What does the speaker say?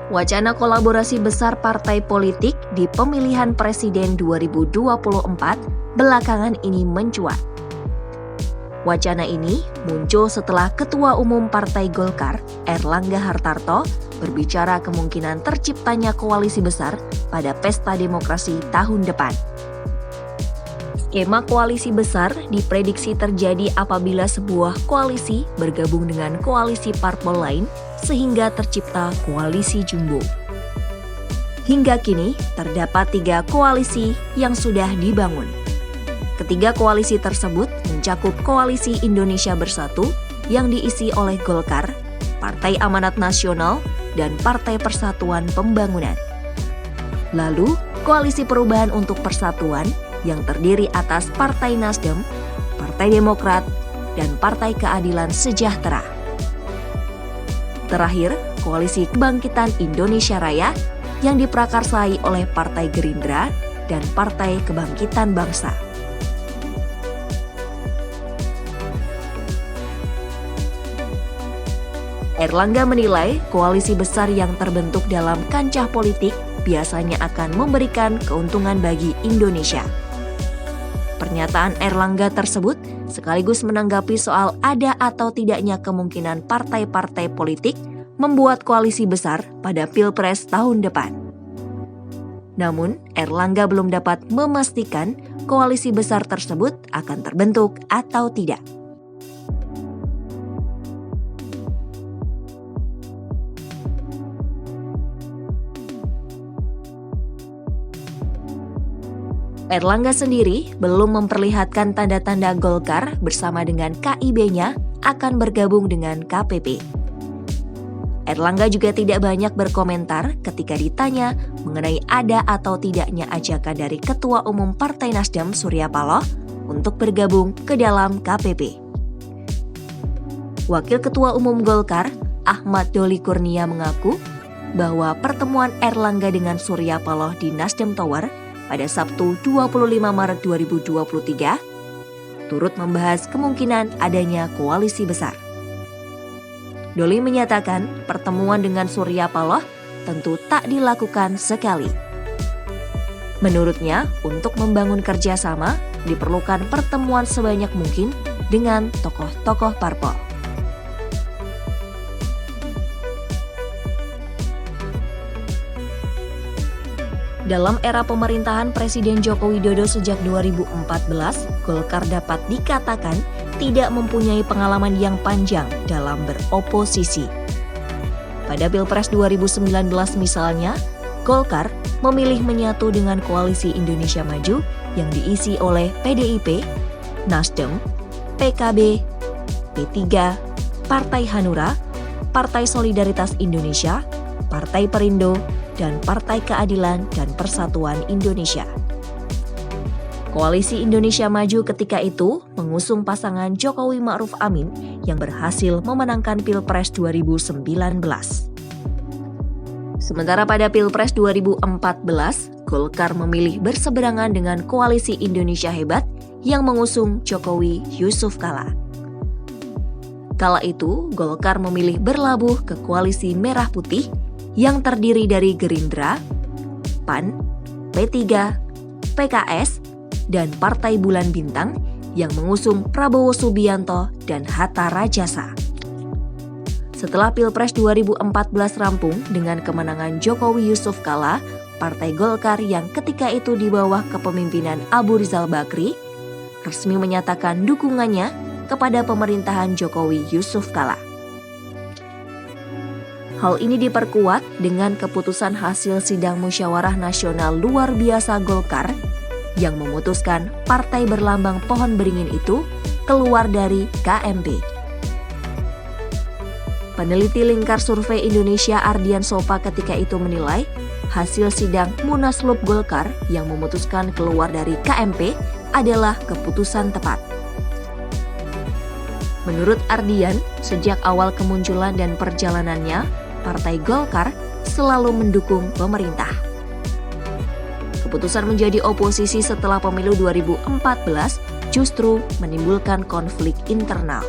Wacana kolaborasi besar partai politik di pemilihan presiden 2024 belakangan ini mencuat. Wacana ini muncul setelah Ketua Umum Partai Golkar, Airlangga Hartarto, berbicara kemungkinan terciptanya koalisi besar pada pesta demokrasi tahun depan. Skema koalisi besar diprediksi terjadi apabila sebuah koalisi bergabung dengan koalisi parpol lain sehingga tercipta koalisi jumbo. Hingga kini terdapat 3 koalisi yang sudah dibangun. Ketiga koalisi tersebut mencakup Koalisi Indonesia Bersatu yang diisi oleh Golkar, Partai Amanat Nasional, dan Partai Persatuan Pembangunan. Lalu, Koalisi Perubahan untuk Persatuan yang terdiri atas Partai Nasdem, Partai Demokrat, dan Partai Keadilan Sejahtera. Terakhir, Koalisi Kebangkitan Indonesia Raya yang diprakarsai oleh Partai Gerindra dan Partai Kebangkitan Bangsa. Airlangga menilai koalisi besar yang terbentuk dalam kancah politik biasanya akan memberikan keuntungan bagi Indonesia. Pernyataan Airlangga tersebut sekaligus menanggapi soal ada atau tidaknya kemungkinan partai-partai politik membuat koalisi besar pada Pilpres tahun depan. Namun, Airlangga belum dapat memastikan koalisi besar tersebut akan terbentuk atau tidak. Airlangga sendiri belum memperlihatkan tanda-tanda Golkar bersama dengan KIB-nya akan bergabung dengan KPP. Airlangga juga tidak banyak berkomentar ketika ditanya mengenai ada atau tidaknya ajakan dari Ketua Umum Partai Nasdem Surya Paloh untuk bergabung ke dalam KPP. Wakil Ketua Umum Golkar, Ahmad Doli Kurnia mengaku bahwa pertemuan Airlangga dengan Surya Paloh di Nasdem Tower pada Sabtu 25 Maret 2023, turut membahas kemungkinan adanya koalisi besar. Doli menyatakan pertemuan dengan Surya Paloh tentu tak dilakukan sekali. Menurutnya, untuk membangun kerjasama, diperlukan pertemuan sebanyak mungkin dengan tokoh-tokoh parpol. Dalam era pemerintahan Presiden Joko Widodo sejak 2014, Golkar dapat dikatakan tidak mempunyai pengalaman yang panjang dalam beroposisi. Pada Pilpres 2019 misalnya, Golkar memilih menyatu dengan Koalisi Indonesia Maju yang diisi oleh PDIP, Nasdem, PKB, P3, Partai Hanura, Partai Solidaritas Indonesia, Partai Perindo, dan Partai Keadilan dan Persatuan Indonesia. Koalisi Indonesia Maju ketika itu mengusung pasangan Jokowi Ma'ruf Amin yang berhasil memenangkan Pilpres 2019. Sementara pada Pilpres 2014, Golkar memilih berseberangan dengan Koalisi Indonesia Hebat yang mengusung Jokowi Yusuf Kala. Kala itu, Golkar memilih berlabuh ke Koalisi Merah Putih yang terdiri dari Gerindra, PAN, P3, PKS, dan Partai Bulan Bintang yang mengusung Prabowo Subianto dan Hatta Rajasa. Setelah Pilpres 2014 rampung dengan kemenangan Jokowi Yusuf Kala, Partai Golkar yang ketika itu di bawah kepemimpinan Abu Rizal Bakri, resmi menyatakan dukungannya kepada pemerintahan Jokowi Yusuf Kala. Hal ini diperkuat dengan keputusan hasil Sidang Musyawarah Nasional Luar Biasa Golkar yang memutuskan partai berlambang pohon beringin itu keluar dari KMP. Peneliti Lingkar Survei Indonesia Ardian Sopa ketika itu menilai hasil sidang Munaslup Golkar yang memutuskan keluar dari KMP adalah keputusan tepat. Menurut Ardian, sejak awal kemunculan dan perjalanannya, Partai Golkar selalu mendukung pemerintah. Keputusan menjadi oposisi setelah pemilu 2014 justru menimbulkan konflik internal.